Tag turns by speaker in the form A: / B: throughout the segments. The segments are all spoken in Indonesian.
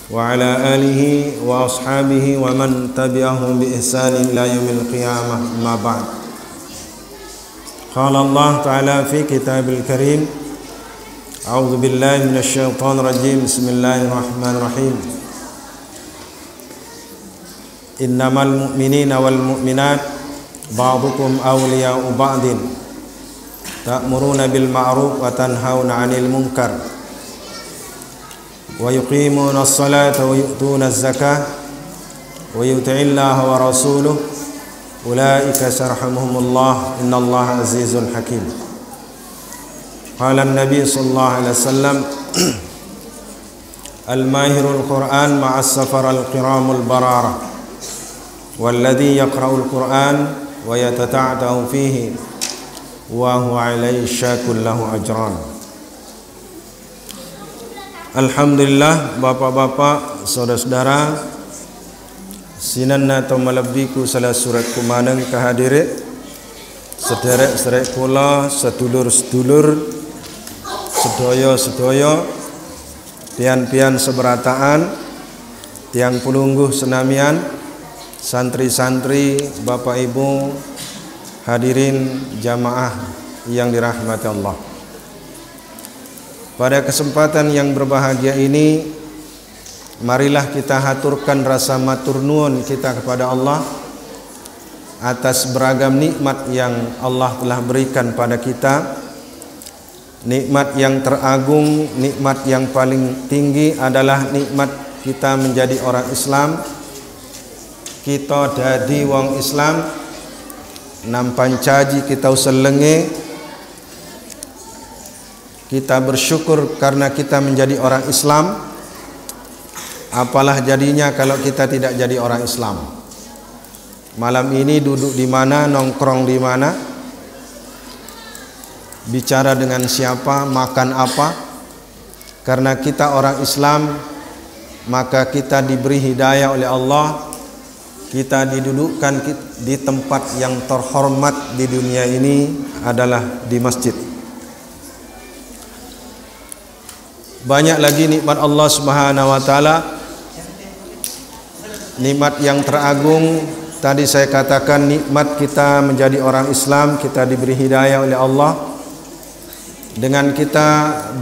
A: wa ala alihi wa ashabihi wa man tabi'ahum bi ihsan ila yaumil qiyamah, amma ba'd. Qala Allah ta'ala fi kitabil karim, a'udzu billahi minasy syaithanir rajim, bismillahirrahmanirrahim. Innamal mu'minina wal mu'minat ba'dukum awliya'u ba'din ta'muruna bil ma'ruf wa tanhauna 'anil munkar wa yuqimuna as-salata wa yu'tuna az-zakata wa yuti'ullaha wa rasuluhu ulaika sarhamhumullah innallaha azizun hakim. Qala an-nabi sallallahu alaihi wasallam al-mahirul Qur'an ma'as safar al-kiramul barara walladhi yaqra'ul Qur'an wa yatata'atahu fihi wa huwa alayhi syakul lahu ajran. Alhamdulillah, bapak-bapak, saudara-saudara, sinanna atau malabiku salah surat kumanang kehadirin sederek-sederek kula, sedulur-sedulur, sedoyo-sedoyo, pian-pian seberataan, tiang pelungguh senamian, santri-santri, bapak ibu, hadirin jamaah yang dirahmati Allah. Pada kesempatan yang berbahagia ini, marilah kita haturkan rasa matur nuwun kita kepada Allah atas beragam nikmat yang Allah telah berikan pada kita. Nikmat yang teragung, nikmat yang paling tinggi adalah nikmat kita menjadi orang Islam. Kita dadi wong Islam, nampan caji kita uselenge. Kita bersyukur karena kita menjadi orang Islam. Apalah jadinya kalau kita tidak jadi orang Islam? Malam ini duduk di mana, nongkrong di mana, bicara dengan siapa, makan apa? Karena kita orang Islam, maka kita diberi hidayah oleh Allah. Kita didudukkan di tempat yang terhormat di dunia ini adalah di masjid. Banyak lagi nikmat Allah Subhanahu wa taala. Nikmat yang teragung tadi saya katakan, nikmat kita menjadi orang Islam, kita diberi hidayah oleh Allah. Dengan kita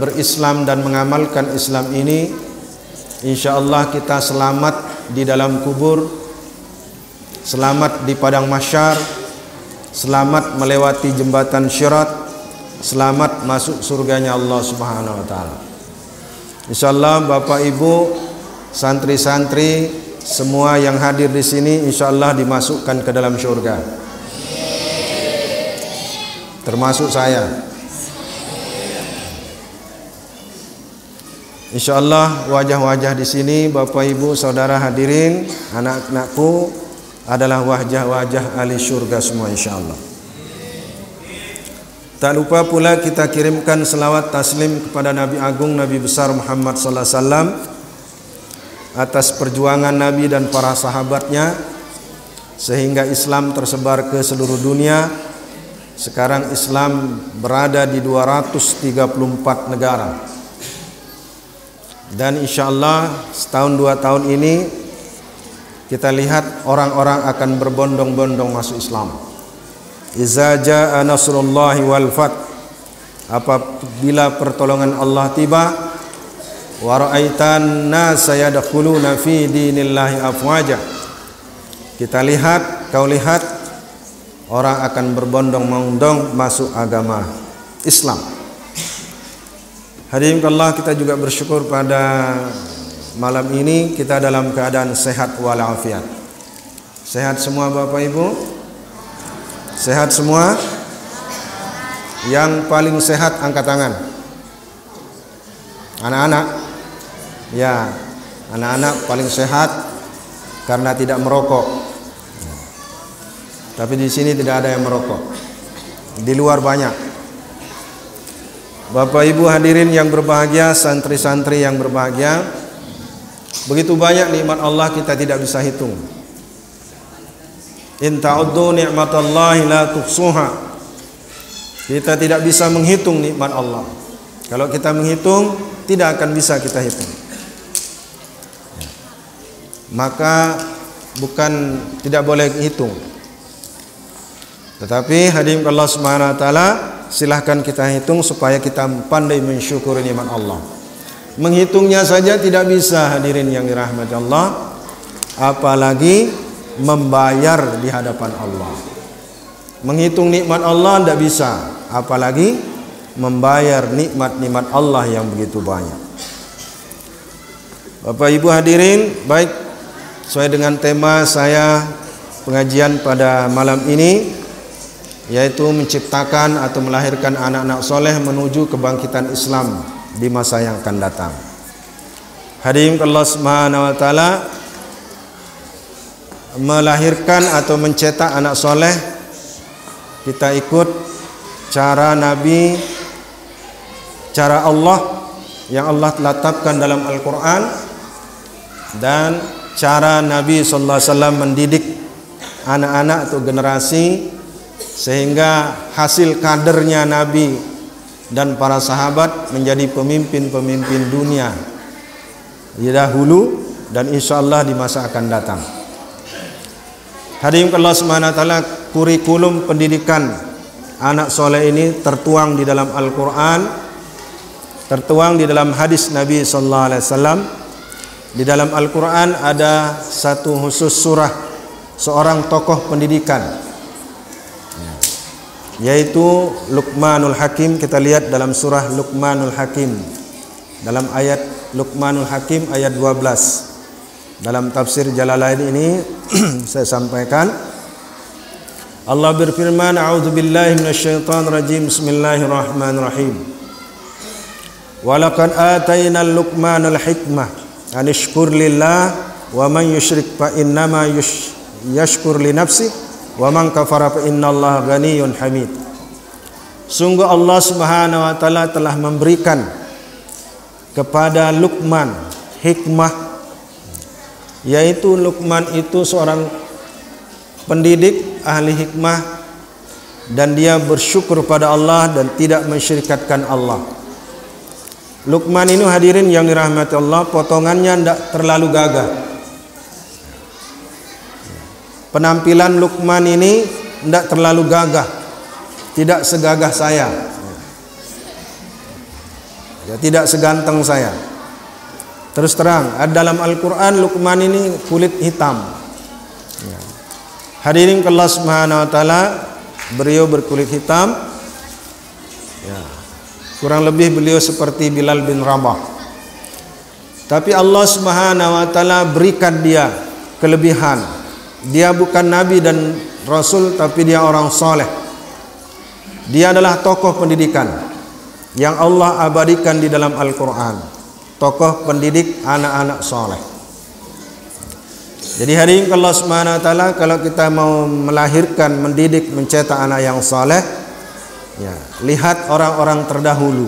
A: berislam dan mengamalkan Islam ini, insyaallah kita selamat di dalam kubur, selamat di padang mahsyar, selamat melewati jembatan Syirat, selamat masuk surganya Allah Subhanahu wa taala. Insyaallah bapak ibu, santri-santri semua yang hadir di sini insyaallah dimasukkan ke dalam surga. Termasuk saya. Insyaallah wajah-wajah di sini bapak ibu saudara hadirin, anak-anakku adalah wajah-wajah ahli surga semua insyaallah. Tak lupa pula kita kirimkan selawat taslim kepada Nabi Agung Nabi besar Muhammad sallallahu alaihi wasallam atas perjuangan Nabi dan para sahabatnya sehingga Islam tersebar ke seluruh dunia. Sekarang Islam berada di 234 negara. Dan insyaallah setahun 2 tahun ini kita lihat orang-orang akan berbondong-bondong masuk Islam. Iza jaa nasrullahi wal fath, apabila pertolongan Allah tiba, wa ra'aitan nasa yadkhuluna fi dinillahi afwaja, kita lihat, kau lihat orang akan berbondong-bondong masuk agama Islam. Hadirin Allah, kita juga bersyukur pada malam ini kita dalam keadaan sehat walafiat. Sehat semua bapak ibu? Sehat semua? Yang paling sehat angkat tangan. Anak-anak? Ya, anak-anak paling sehat karena tidak merokok. Tapi di sini tidak ada yang merokok. Di luar banyak. Bapak ibu hadirin yang berbahagia, santri-santri yang berbahagia, begitu banyak nikmat Allah kita tidak bisa hitung. In ta'uddu ni'matallahi la tuhsuha. Kita tidak bisa menghitung nikmat Allah. Kalau kita menghitung, tidak akan bisa kita hitung. maka bukan tidak boleh hitung. Tetapi hadirin Allah Subhanahu wa taala, silahkan kita hitung supaya kita pandai mensyukuri nikmat Allah. Menghitungnya saja tidak bisa hadirin yang dirahmati Allah, apalagi membayar di hadapan Allah. Menghitung nikmat Allah tidak bisa, apalagi membayar nikmat-nikmat Allah yang begitu banyak. Bapak Ibu hadirin, baik, sesuai dengan tema saya pengajian pada malam ini, yaitu menciptakan atau melahirkan anak-anak soleh menuju kebangkitan Islam di masa yang akan datang. Hadirin Allah Subhanahu wa taala, melahirkan atau mencetak anak soleh, kita ikut cara Nabi, cara Allah yang Allah letakkan dalam Al-Quran, dan cara Nabi sallallahu alaihi wasallam mendidik anak-anak atau generasi, sehingga hasil kadernya Nabi dan para sahabat menjadi pemimpin-pemimpin dunia di dahulu dan insyaallah di masa akan datang. Hadirin Allah Subhanahu wa taala, kurikulum pendidikan anak soleh ini tertuang di dalam Al-Quran, tertuang di dalam hadis Nabi sallallahu alaihi wasallam. Di dalam Al-Quran ada satu khusus surah seorang tokoh pendidikan, yaitu Luqmanul Hakim. Kita lihat dalam surah Luqmanul Hakim, dalam ayat Luqmanul Hakim ayat 12. Dalam tafsir Jalalain ini saya sampaikan, Allah berfirman, a'udzubillahi minasyaitonir rajim, bismillahirrahmanirrahim. Walaqad atainal Luqmanal hikmah an ishkur lillah wa man yusyrik fa innama yashkur li nafsihi wa man kafara fa innallaha ghaniyyun hamid. Sungguh Allah Subhanahu wa taala telah memberikan kepada Luqman hikmah, yaitu Luqman itu seorang pendidik ahli hikmah, dan dia bersyukur pada Allah dan tidak mensyirikatkan Allah. Luqman ini hadirin yang dirahmati Allah, potongannya tidak terlalu gagah. Penampilan Luqman ini tidak terlalu gagah, tidak segagah saya, ya, tidak seganteng saya. Terus terang, dalam Al-Quran Luqman ini kulit hitam. Ya. Hadirin Allah Subhanahu wa taala, beliau berkulit hitam. Ya. Kurang lebih beliau seperti Bilal bin Rabah. Tapi Allah Subhanahu wa taala berikan dia kelebihan. Dia bukan nabi dan rasul, tapi dia orang soleh. Dia adalah tokoh pendidikan yang Allah abadikan di dalam Al-Quran. Tokoh pendidik anak-anak soleh. Jadi hadirin Allah Subhanahu wa taala, kalau kita mau melahirkan, mendidik, mencetak anak yang soleh, ya, lihat orang-orang terdahulu,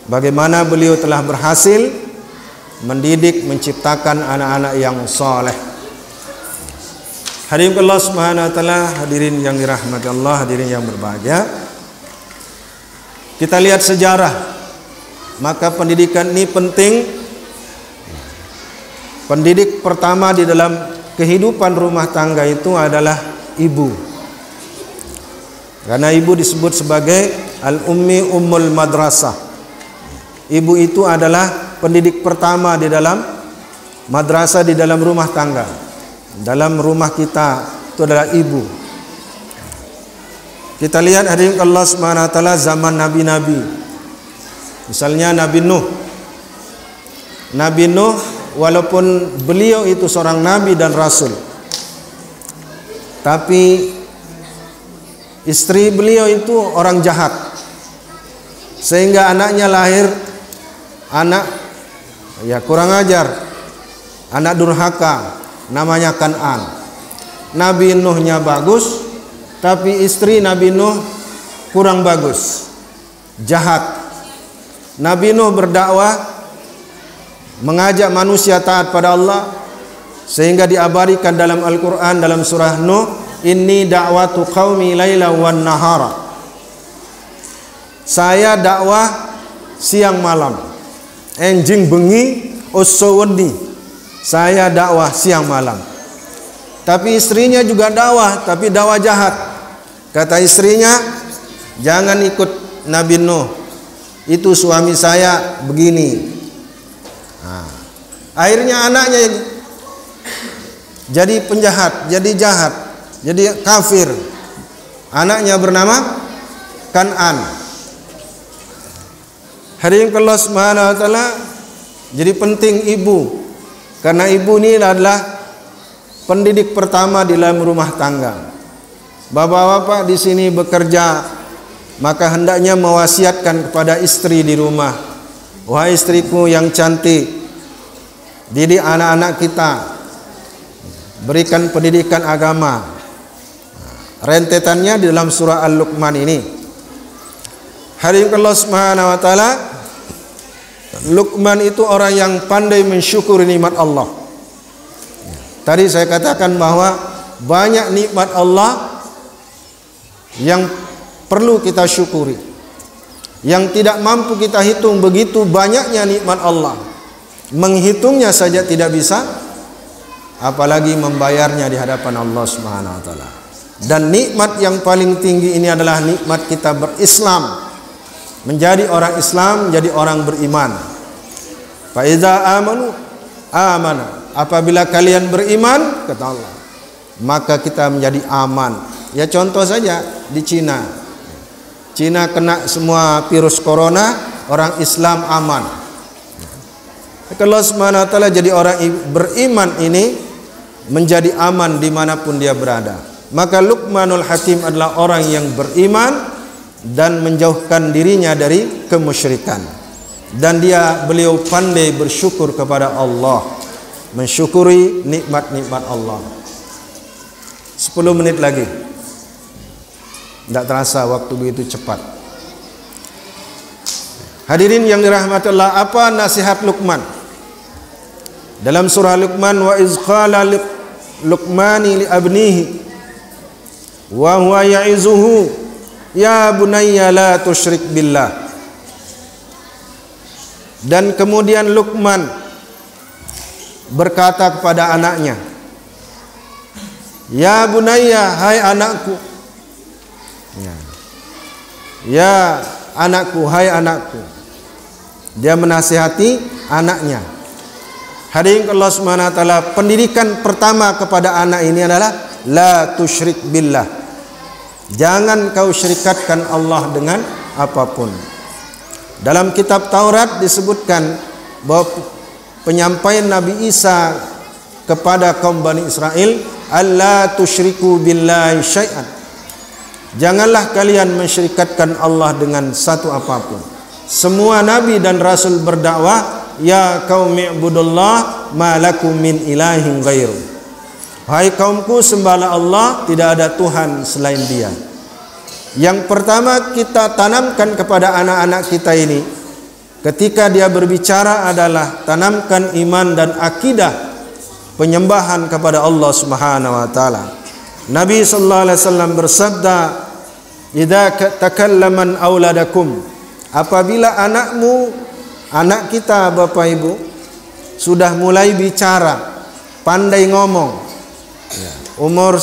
A: bagaimana beliau telah berhasil mendidik, menciptakan anak-anak yang soleh. Hadirin Allah Subhanahu wa taala, hadirin yang dirahmati Allah, hadirin yang berbahagia, kita lihat sejarah. Maka pendidikan ini penting. Pendidik pertama di dalam kehidupan rumah tangga itu adalah ibu. Karena ibu disebut sebagai al-ummi ummul madrasah. Ibu itu adalah pendidik pertama di dalam madrasah, di dalam rumah tangga. Dalam rumah kita itu adalah ibu. Kita lihat hadirin Allah Subhanahu wa taala zaman nabi-nabi. Misalnya Nabi Nuh. Nabi Nuh, walaupun beliau itu seorang nabi dan rasul, tapi istri beliau itu orang jahat, sehingga anaknya lahir anak ya kurang ajar, anak durhaka, namanya Kan'an. Nabi Nuhnya bagus, tapi istri Nabi Nuh kurang bagus, jahat. Nabi Nuh berdakwah, mengajak manusia taat pada Allah, sehingga diabadikan dalam Al-Quran dalam surah Nuh, inni da'watu qaumi laila wan nahara. Saya dakwah siang malam, enjing bengi usso wedi. Saya dakwah siang malam. Tapi istrinya juga dakwah, tapi dakwah jahat. Kata istrinya, jangan ikut Nabi Nuh. Itu suami saya begini. Nah, akhirnya anaknya jadi penjahat, jadi jahat, jadi kafir. Anaknya bernama Kan'an. Hadirin Allah Subhanahu wa taala, jadi penting ibu, karena ibu ini adalah pendidik pertama di dalam rumah tangga. Bapak-bapak di sini bekerja, maka hendaknya mewasiatkan kepada istri di rumah, wahai istriku yang cantik, didik anak-anak kita, berikan pendidikan agama. Rentetannya di dalam surah Al-Luqman ini. Hadirin Allah Subhanahu wa taala, Luqman itu orang yang pandai mensyukuri nikmat Allah. Tadi saya katakan bahwa banyak nikmat Allah yang perlu kita syukuri, yang tidak mampu kita hitung. Begitu banyaknya nikmat Allah, menghitungnya saja tidak bisa, apalagi membayarnya di hadapan Allah Subhanahu wa taala. Dan nikmat yang paling tinggi ini adalah nikmat kita berislam, menjadi orang Islam, menjadi orang beriman. Fa iza amanu amana, apabila kalian beriman, kata Allah, maka kita menjadi aman. Ya contoh saja di Cina. Cina kena semua virus corona, orang Islam aman. Kalau Allah SWT jadi orang beriman ini menjadi aman dimanapun dia berada. Maka Luqmanul Hakim adalah orang yang beriman dan menjauhkan dirinya dari kemusyrikan. Dan beliau pandai bersyukur kepada Allah, mensyukuri nikmat-nikmat Allah. 10 menit lagi. Tidak terasa waktu begitu cepat. Hadirin yang dirahmati Allah, apa nasihat Luqman? Dalam surah Luqman, wa iz qala Luqmani li abnihi wa huwa ya'izuhu ya bunayya la tusyrik billah. Dan kemudian Luqman berkata kepada anaknya, ya bunayya, hai anakku, ya anakku, hai anakku. Dia menasihati anaknya. Hadirin Allah Subhanahu wa taala, pendidikan pertama kepada anak ini adalah la tusyrik billah. Jangan kau syirikatkan Allah dengan apapun. Dalam kitab Taurat disebutkan bahwa penyampaian Nabi Isa kepada kaum Bani Israel, alla tusyriku billahi syai'an. Janganlah kalian mensyirikatkan Allah dengan satu apapun. Semua nabi dan rasul berdakwah, ya qaumi ibudullah ma lakum min ilahin ghairu. Hai kaumku, sembahlah Allah, tidak ada Tuhan selain Dia. Yang pertama kita tanamkan kepada anak-anak kita ini ketika dia berbicara adalah tanamkan iman dan akidah penyembahan kepada Allah Subhanahu wa taala. Nabi sallallahu alaihi wasallam bersabda, "Idza takallaman auladakum," apabila anak kita Bapak Ibu sudah mulai bicara, pandai ngomong. Umur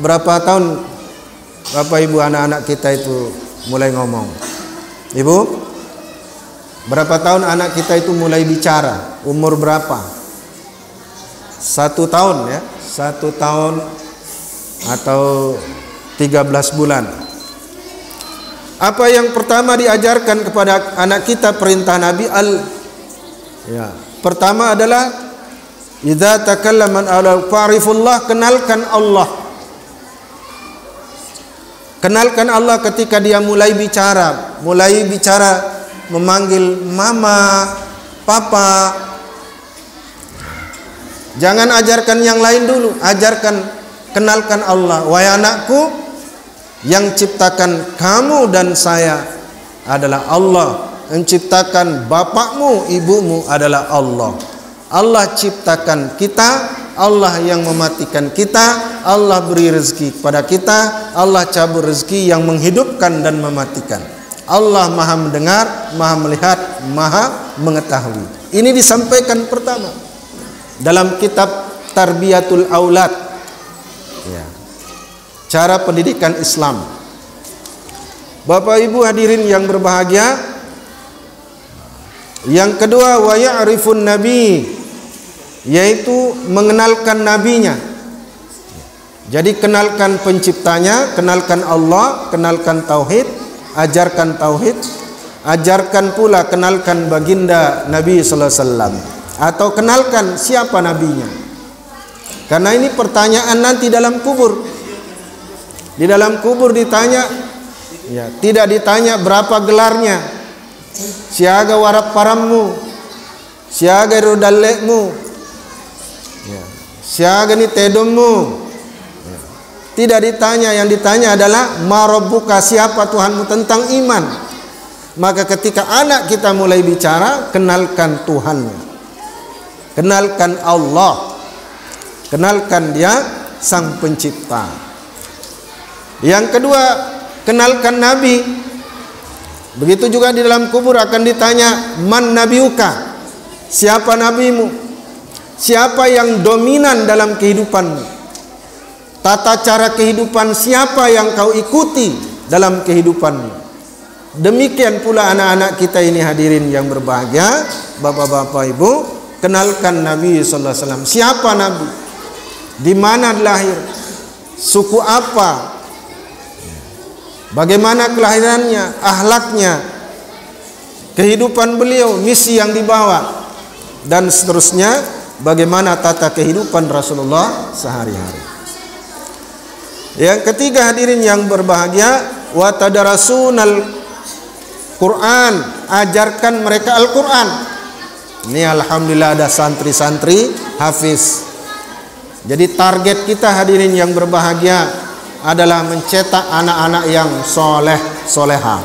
A: berapa tahun Bapak Ibu anak-anak kita itu mulai ngomong? Ibu, berapa tahun anak kita itu mulai bicara? Umur berapa? 1 tahun ya, 1 tahun atau 13 bulan. Apa yang pertama diajarkan kepada anak kita perintah Nabi pertama adalah idza takallama fa'rifullah, kenalkan Allah. Kenalkan Allah ketika dia mulai bicara memanggil mama, papa. Jangan ajarkan yang lain dulu, kenalkan Allah. Wahai anakku, yang ciptakan kamu dan saya adalah Allah. Yang ciptakan bapakmu, ibumu adalah Allah. Allah ciptakan kita, Allah yang mematikan kita, Allah beri rezeki kepada kita, Allah cabut rezeki yang menghidupkan dan mematikan. Allah Maha mendengar, Maha melihat, Maha mengetahui. Ini disampaikan pertama. dalam kitab Tarbiyatul Aulad, ya, cara pendidikan Islam. Bapak Ibu hadirin yang berbahagia, yang kedua wa ya'rifun nabi, yaitu mengenalkan nabinya. Jadi kenalkan penciptanya, kenalkan Allah, kenalkan tauhid, ajarkan tauhid, ajarkan pula kenalkan baginda Nabi sallallahu alaihi wasallam, atau kenalkan siapa nabinya. Karena ini pertanyaan nanti dalam kubur. Di dalam kubur ditanya, ya, tidak ditanya berapa gelarnya, siaga warap parammu, siaga rodalekmu, ya, siaga ni tedommu, ya. Tidak ditanya. Yang ditanya adalah marabbuka, siapa Tuhanmu, tentang iman. Maka ketika anak kita mulai bicara, kenalkan Tuhannya, kenalkan Allah, kenalkan Dia Sang Pencipta. Yang kedua, kenalkan Nabi. Begitu juga di dalam kubur akan ditanya, man nabiuka, siapa nabimu, siapa yang dominan dalam kehidupanmu, tata cara kehidupan siapa yang kau ikuti dalam kehidupanmu. Demikian pula anak-anak kita ini hadirin yang berbahagia, bapak-bapak, ibu, kenalkan Nabi sallallahu alaihi wasallam. Siapa Nabi? Di mana lahir? Suku apa? Bagaimana kelahirannya, akhlaknya, kehidupan beliau, misi yang dibawa, dan seterusnya, bagaimana tata kehidupan Rasulullah sehari-hari. Yang ketiga hadirin yang berbahagia, wa tadarasunal Quran, ajarkan mereka Al-Quran. Ini alhamdulillah ada santri-santri hafiz. Jadi target kita hadirin yang berbahagia adalah mencetak anak-anak yang soleh, soleha.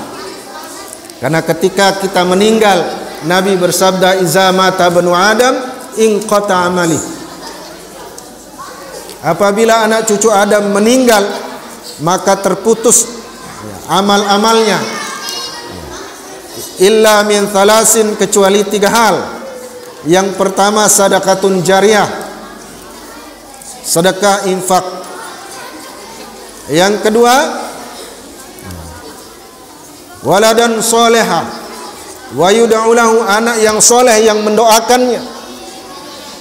A: Karena ketika kita meninggal, Nabi bersabda, iza mata banu Adam inqata amali. Apabila anak cucu Adam meninggal, maka terputus amal-amalnya. Illa min thalasin, kecuali 3 hal. Yang pertama sedekatun jariyah, sedekah infak. Yang kedua waladan soleha wa yud'u lahu, anak yang soleh yang mendoakannya.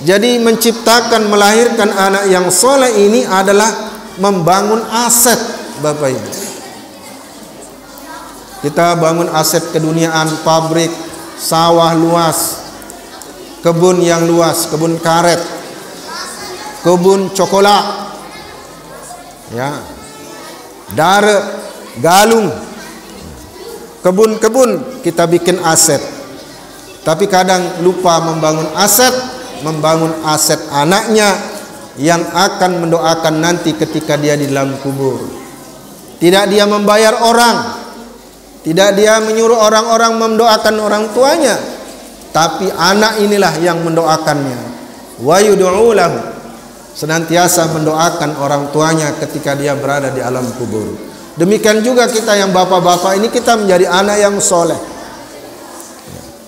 A: Jadi menciptakan, melahirkan anak yang soleh ini adalah membangun aset, Bapak Ibu. Kita bangun aset keduniaan, pabrik, sawah luas, kebun yang luas, kebun karet, kebun cokolat, ya, dare, galung, kebun-kebun kita bikin aset. Tapi kadang lupa membangun aset anaknya yang akan mendoakan nanti ketika dia di dalam kubur. Tidak dia membayar orang, tidak dia menyuruh orang-orang mendoakan orang tuanya, tapi anak inilah yang mendoakannya. Wa yud'u lahu, senantiasa mendoakan orang tuanya ketika dia berada di alam kubur. Demikian juga kita yang bapak-bapak ini, kita menjadi anak yang soleh,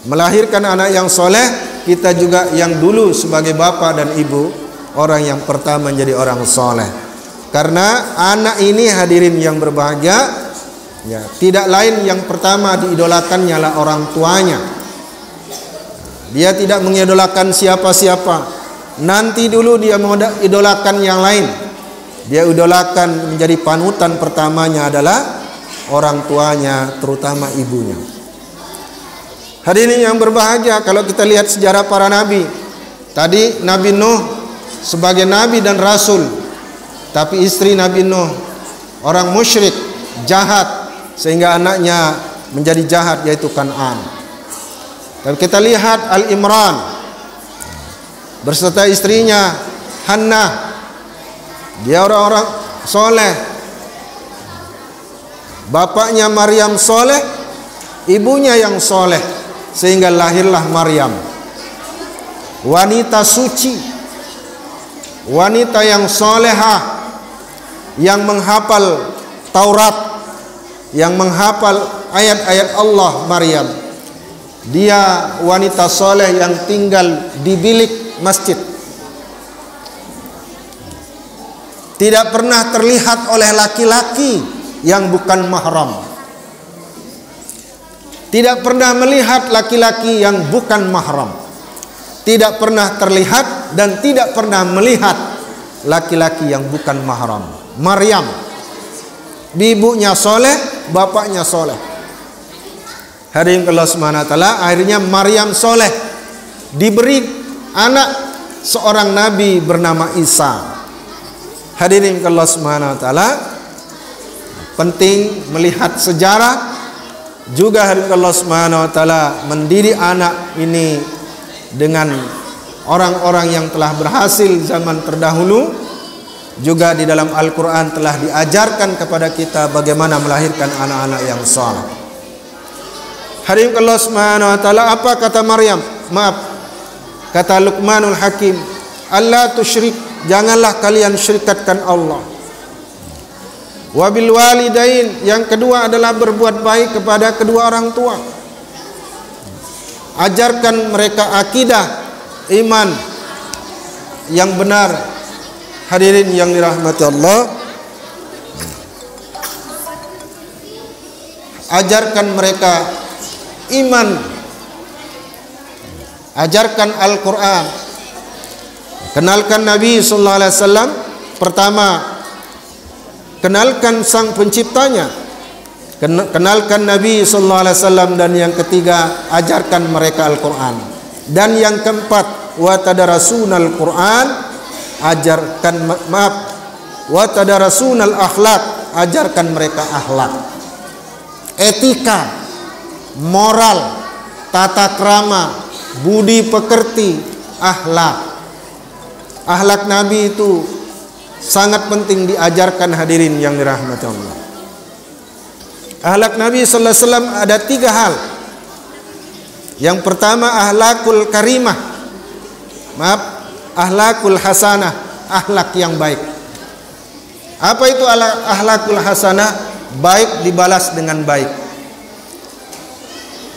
A: melahirkan anak yang soleh. Kita juga yang dulu sebagai bapak dan ibu, orang yang pertama menjadi orang soleh. Karena anak ini hadirin yang berbahagia, ya, tidak lain yang pertama diidolakannya lah orang tuanya. Dia tidak mengidolakan siapa-siapa. Nanti dulu dia mau idolakan yang lain. Dia idolakan, menjadi panutan pertamanya adalah orang tuanya, terutama ibunya. Hadirin yang berbahagia, kalau kita lihat sejarah para nabi, tadi Nabi Nuh sebagai nabi dan rasul, tapi istri Nabi Nuh orang musyrik, jahat, sehingga anaknya menjadi jahat, yaitu Kan'an. Tapi kita lihat Al-Imran berserta istrinya Hannah, dia orang-orang soleh. Bapaknya Maryam soleh, ibunya yang soleh, sehingga lahirlah Maryam, wanita suci, wanita yang solehah, yang menghafal Taurat, yang menghafal ayat-ayat Allah. Maryam, dia wanita soleh yang tinggal di bilik masjid, tidak pernah terlihat oleh laki-laki yang bukan mahram. Tidak pernah melihat laki-laki yang bukan mahram. Tidak pernah terlihat dan tidak pernah melihat laki-laki yang bukan mahram. Maryam, ibunya soleh, bapaknya soleh. Hadirin Allah Subhanahu wa taala, akhirnya Maryam soleh diberi anak seorang nabi bernama Isa. Hadirin Allah Subhanahu wa taala, penting melihat sejarah juga. Hadirin Allah Subhanahu wa taala mendidik anak ini dengan orang-orang yang telah berhasil zaman terdahulu. Juga di dalam Al-Quran telah diajarkan kepada kita bagaimana melahirkan anak-anak yang saleh. Hadirin Allah Subhanahu wa taala, apa kata Maryam? Kata Luqmanul Hakim, Allah tusyrik, janganlah kalian syirikatkan Allah. Wabil walidain, yang kedua adalah berbuat baik kepada kedua orang tua. Ajarkan mereka akidah iman yang benar. Hadirin yang dirahmati Allah, ajarkan mereka iman, ajarkan Al-Quran, kenalkan Nabi sallallahu alaihi wasallam. Pertama, kenalkan sang penciptanya, kenalkan Nabi sallallahu alaihi wasallam, dan yang ketiga, ajarkan mereka Al-Quran. Dan yang keempat, wa tadarasunal Quran, ajarkan wa tadarasunal akhlak, ajarkan mereka akhlak, etika, moral, tata krama, budi pekerti, akhlak. Akhlak Nabi itu sangat penting diajarkan, hadirin yang dirahmati Allah. Akhlak Nabi sallallahu alaihi wasallam ada 3 hal. Yang pertama, akhlakul karimah, akhlakul hasanah, akhlak yang baik. Apa itu akhlakul hasanah? Baik dibalas dengan baik.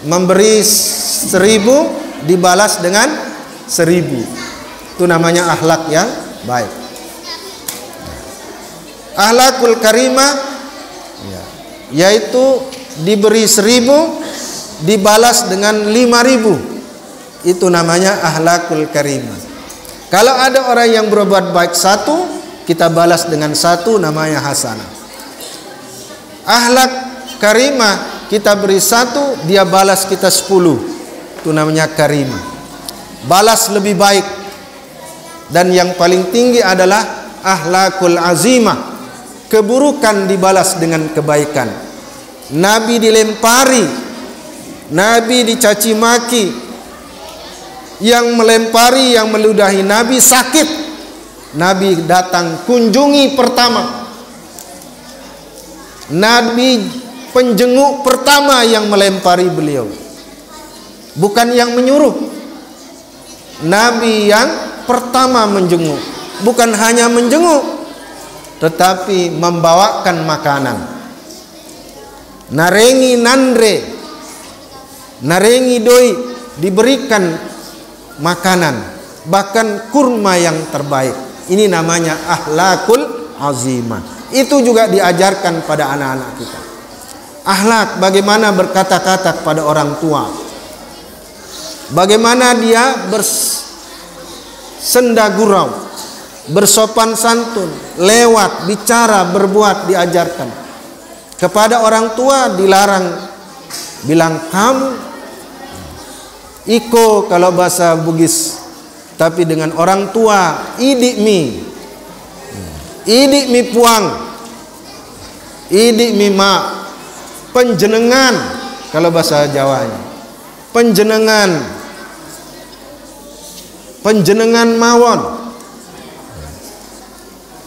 A: Memberi 1000 dibalas dengan 1000. Itu namanya akhlak yang baik. Akhlakul karimah yaitu diberi 1000 dibalas dengan 5000. Itu namanya akhlakul karimah. Kalau ada orang yang berbuat baik 1, kita balas dengan 1, namanya hasanah. Akhlak karimah, kita beri 1, dia balas kita 10. Itu namanya karimah. Balas lebih baik. Dan yang paling tinggi adalah akhlakul azimah. Keburukan dibalas dengan kebaikan. Nabi dilempari, Nabi dicaci maki. Yang melempari, yang meludahi Nabi sakit, Nabi datang kunjungi pertama. Nabi penjenguk pertama yang melempari beliau, bukan yang menyuruh. Nabi yang pertama menjenguk, bukan hanya menjenguk, tetapi membawakan makanan. Narengi nandre, narengi doi, diberikan makanan, bahkan kurma yang terbaik. Ini namanya akhlakul azimah. Itu juga diajarkan pada anak-anak kita. Akhlak, bagaimana berkata-kata kepada orang tua, bagaimana dia bersenda gurau, bersopan santun, lewat, bicara, berbuat, diajarkan. Kepada orang tua dilarang bilang kamu, iko kalau bahasa Bugis. Tapi dengan orang tua, idik mi puang, idik mi ma, penjenengan kalau bahasa Jawanya, penjenengan mawon.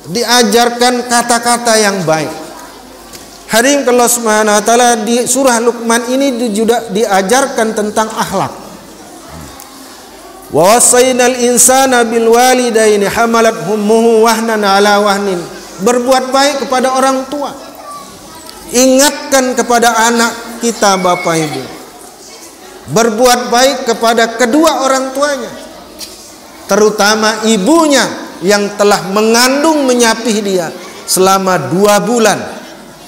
A: Diajarkan kata-kata yang baik. Hadirin Allah Subhanahu wa taala, di surah Luqman ini juga diajarkan tentang akhlak. Wa wasainal insana bil walidaini hamalat ummuhu wahnan ala wahnin. Berbuat baik kepada orang tua. Ingatkan kepada anak kita, Bapak Ibu, berbuat baik kepada kedua orang tuanya, terutama ibunya. yang telah mengandung menyapih dia selama 2 bulan,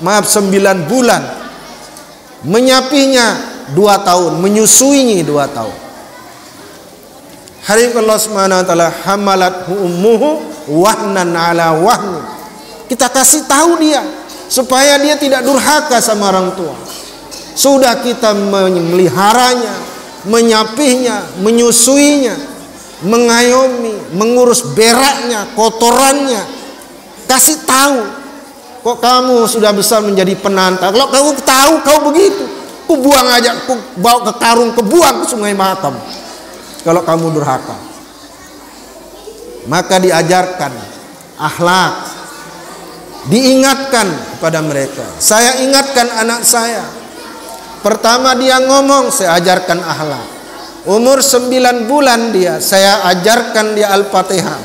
A: maaf 9 bulan, menyapihnya 2 tahun, menyusuinya 2 tahun. Hari Allah Subhanahu wa taala, hamalathu ummuhu wahnan ala wahn. Kita kasih tahu dia supaya dia tidak durhaka sama orang tua. Sudah kita memeliharanya, menyapihnya, menyusuinya, mengayomi, mengurus beraknya, kotorannya. Kasih tahu, kok kamu sudah besar menjadi penantang. Kalau kamu tahu kau begitu, ku buang aja, ku bawa ke karung, ke buang ke Sungai Mahakam. Kalau kamu durhaka, maka diajarkan akhlak, diingatkan kepada mereka. Saya ingatkan anak saya, pertama dia ngomong, saya ajarkan akhlak. Umur 9 bulan dia, saya ajarkan dia Al-Fatihah.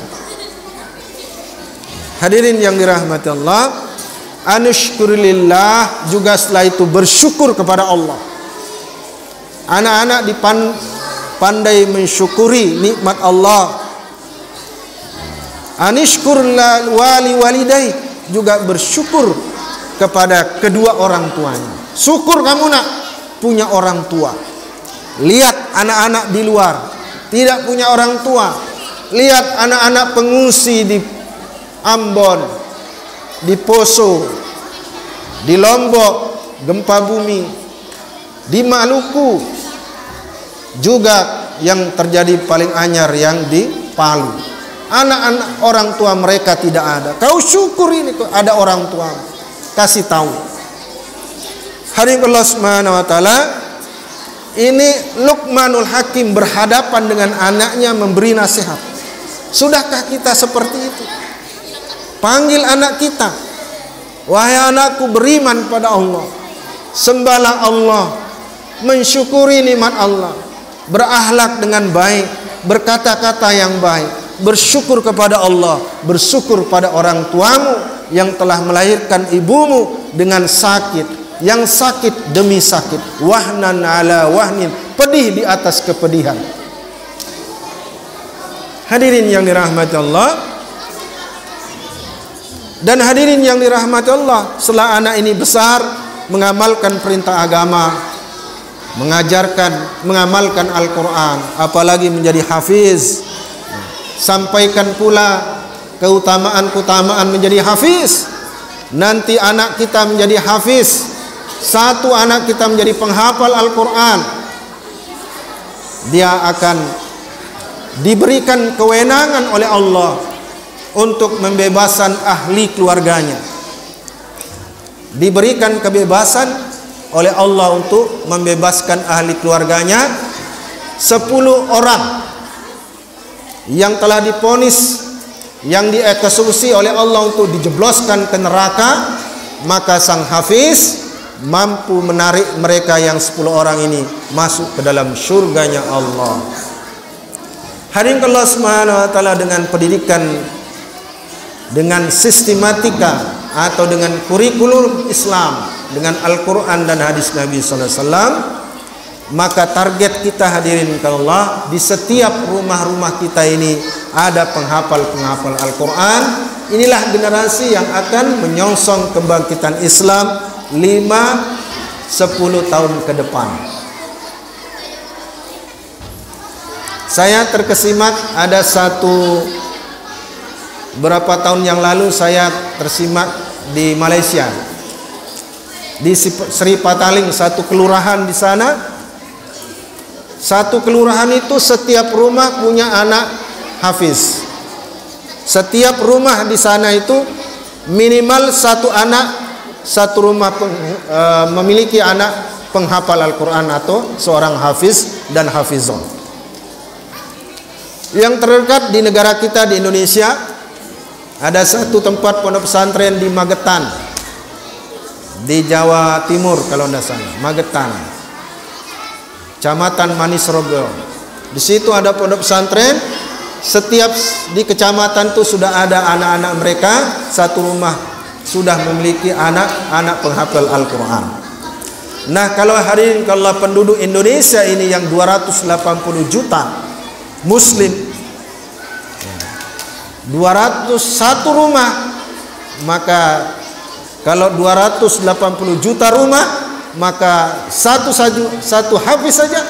A: Hadirin yang dirahmati Allah, anusykurillah, juga setelah itu bersyukur kepada Allah. Anak-anak pandai mensyukuri nikmat Allah. Anishkur wali walidai, juga bersyukur kepada kedua orang tuanya. Syukur kamu nak punya orang tua. Lihat anak-anak di luar tidak punya orang tua. Lihat anak-anak pengungsi di Ambon, di Poso, di Lombok, gempa bumi, di Maluku, juga yang terjadi paling anyar yang di Palu. Anak-anak orang tua mereka tidak ada. Kau syukur ini ada orang tua. Kasih tahu. Hari Allah Subhanahu wa taala, ini Luqmanul Hakim berhadapan dengan anaknya memberi nasihat. Sudahkah kita seperti itu? Panggil anak kita, wahai anakku, beriman pada Allah, sembahlah Allah, mensyukuri nikmat Allah, berakhlak dengan baik, berkata-kata yang baik, bersyukur kepada Allah, bersyukur pada orang tuamu yang telah melahirkan ibumu dengan sakit, yang sakit demi sakit, wahnan ala wahnin, pedih di atas kepedihan. Hadirin yang dirahmati Allah dan hadirin yang dirahmati Allah, setelah anak ini besar, mengamalkan perintah agama, mengajarkan, mengamalkan Al-Quran, apalagi menjadi hafiz, sampaikan pula keutamaan-keutamaan menjadi hafiz. Nanti anak kita menjadi hafiz, satu anak kita menjadi penghafal Al-Quran, dia akan diberikan kewenangan oleh Allah untuk membebaskan ahli keluarganya. Diberikan kebebasan oleh Allah untuk membebaskan ahli keluarganya. 10 orang yang telah diponis, yang dieksekusi oleh Allah untuk dijebloskan ke neraka, maka sang hafiz mampu menarik mereka yang 10 orang ini masuk ke dalam surganya Allah. Hadirin Allah Subhanahu wa taala, dengan pendidikan, dengan sistematika atau dengan kurikulum Islam, dengan Al-Quran dan hadis Nabi sallallahu alaihi wasallam, maka target kita hadirin Allah, di setiap rumah-rumah kita ini ada penghafal-penghafal Al-Quran. Inilah generasi yang akan menyongsong kebangkitan Islam 5-10 tahun ke depan. Saya terkesimak, ada berapa tahun yang lalu saya tersimak di Malaysia, di Sri Pataling, satu kelurahan di sana. Satu kelurahan itu setiap rumah punya anak hafiz. Setiap rumah di sana itu minimal satu anak, satu rumah memiliki anak penghafal Al-Quran atau seorang hafiz dan hafizon. Yang terdekat di negara kita di Indonesia, ada satu tempat pondok pesantren di Magetan, di Jawa Timur kalau tidak salah, Magetan, Kecamatan Manis Rogo. Di situ ada pondok pesantren. Setiap di kecamatan itu sudah ada anak-anak mereka, satu rumah sudah memiliki anak-anak penghafal Al-Quran. Nah, kalau hari ini, kalau penduduk Indonesia ini yang 280 juta Muslim, 201 rumah, maka kalau 280 juta rumah, maka satu hafiz saja.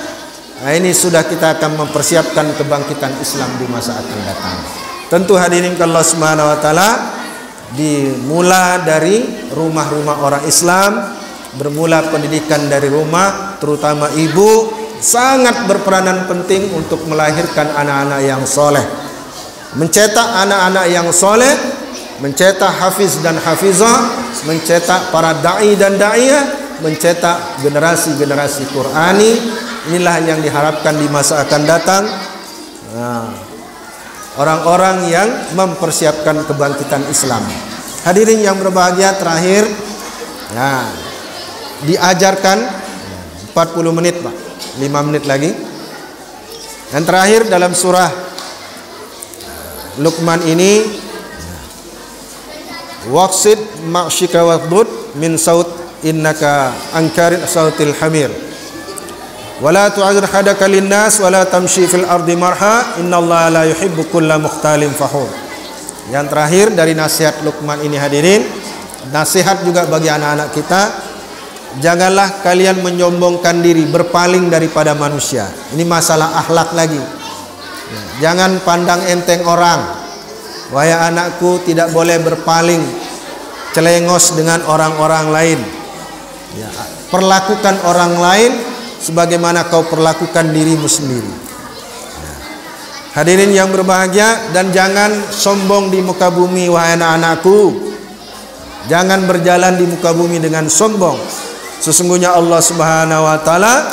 A: Nah, ini sudah kita akan mempersiapkan kebangkitan Islam di masa akan datang. Tentu hadirin Allah Subhanahu wa taala, dimula dari rumah-rumah orang Islam, bermula pendidikan dari rumah, terutama ibu sangat berperanan penting untuk melahirkan anak-anak yang soleh, mencetak anak-anak yang soleh, mencetak hafiz dan hafizah, mencetak para da'i dan da'iyah, mencetak generasi-generasi Qur'ani. Inilah yang diharapkan di masa akan datang. Orang-orang yang mempersiapkan kebangkitan Islam. Hadirin yang berbahagia, terakhir diajarkan 40 menit Pak, 5 menit lagi. Dan terakhir dalam surah Luqman ini, waqsid ma'syika waqbud min saut innaka ankarin sautil hamir wala tu'adzir hadaka linnas wala tamshi fil ardi marha innallaha la yuhibbu kulla mukhtalin fakhur. Yang terakhir dari nasihat Luqman ini hadirin, nasihat juga bagi anak-anak kita, janganlah kalian menyombongkan diri, berpaling daripada manusia. Ini masalah akhlak lagi. Jangan pandang enteng orang. Wahai anakku, tidak boleh berpaling, celengos dengan orang-orang lain. Perlakukan orang lain sebagaimana kau perlakukan dirimu sendiri. Hadirin yang berbahagia, dan jangan sombong di muka bumi wahai anak-anakku. Jangan berjalan di muka bumi dengan sombong. Sesungguhnya Allah Subhanahu wa taala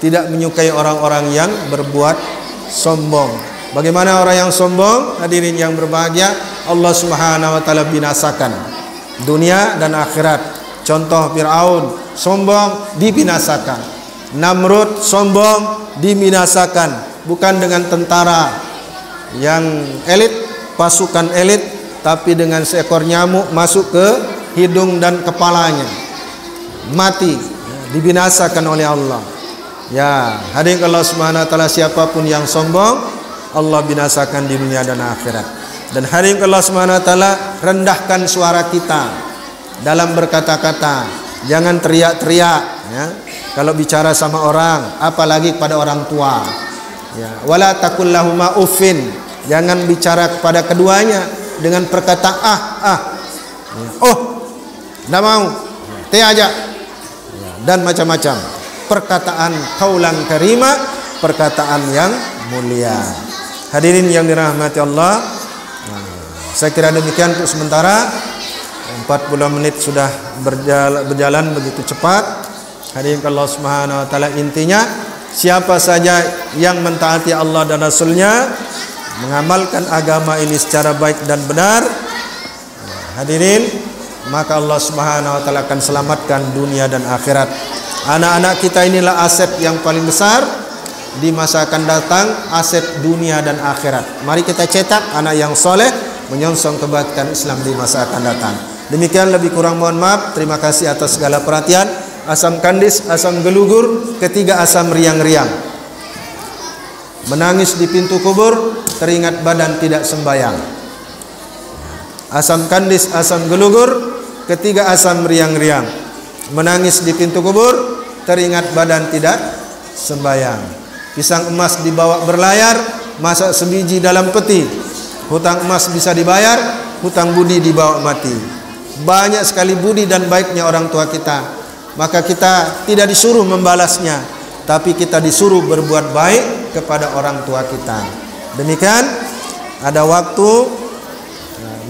A: tidak menyukai orang-orang yang berbuat sombong. Bagaimana orang yang sombong? Hadirin yang berbahagia, Allah Subhanahu wa taala binasakan dunia dan akhirat. Contoh Fir'aun, sombong, dibinasakan. Namrud, sombong, dibinasakan. Bukan dengan tentara yang elit, pasukan elit, tapi dengan seekor nyamuk masuk ke hidung dan kepalanya, mati, dibinasakan oleh Allah. Ya, hadirin Allah Subhanahu wa taala, siapapun yang sombong, Allah binasakan di dunia dan akhirat. Dan hadirin Allah Subhanahu wa taala, rendahkan suara kita dalam berkata-kata. Jangan teriak-teriak ya, kalau bicara sama orang, apalagi pada orang tua. Ya, wala taqul lahuma uffin. Jangan bicara kepada keduanya dengan perkataan ya, oh, enggak mau, teh aja, ya, dan macam-macam. Perkataan kaulan karima, perkataan yang mulia. Hadirin yang dirahmati Allah, saya kira demikian untuk sementara. 40 menit sudah berjalan begitu cepat. Hadirin Allah Subhanahu wa taala, intinya siapa saja yang mentaati Allah dan Rasulnya, mengamalkan agama ini secara baik dan benar, hadirin, maka Allah Subhanahu wa taala akan selamatkan dunia dan akhirat. Anak-anak kita inilah aset yang paling besar di masa akan datang, aset dunia dan akhirat. Mari kita cetak anak yang soleh, menyongsong kebangkitan Islam di masa akan datang. Demikian, lebih kurang mohon maaf. Terima kasih atas segala perhatian. Asam kandis, asam gelugur, ketiga asam riang-riang. Menangis di pintu kubur, teringat badan tidak sembayang. Asam kandis, asam gelugur, ketiga asam riang-riang. Menangis di pintu kubur, teringat badan tidak sembayang. Pisang emas dibawa berlayar, masak sebiji dalam peti. Hutang emas bisa dibayar, hutang budi dibawa mati. Banyak sekali budi dan baiknya orang tua kita, maka kita tidak disuruh membalasnya, tapi kita disuruh berbuat baik kepada orang tua kita. Demikian, ada waktu.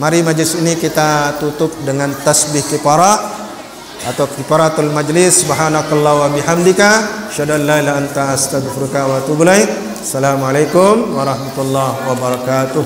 A: Mari majlis ini kita tutup dengan tasbih kifarah atau kifaratul majlis. Subhanakallah wa bihamdika, asyhadu an la ilaha illa anta, astaghfiruka wa atubu ilaik. Assalamualaikum warahmatullahi wabarakatuh.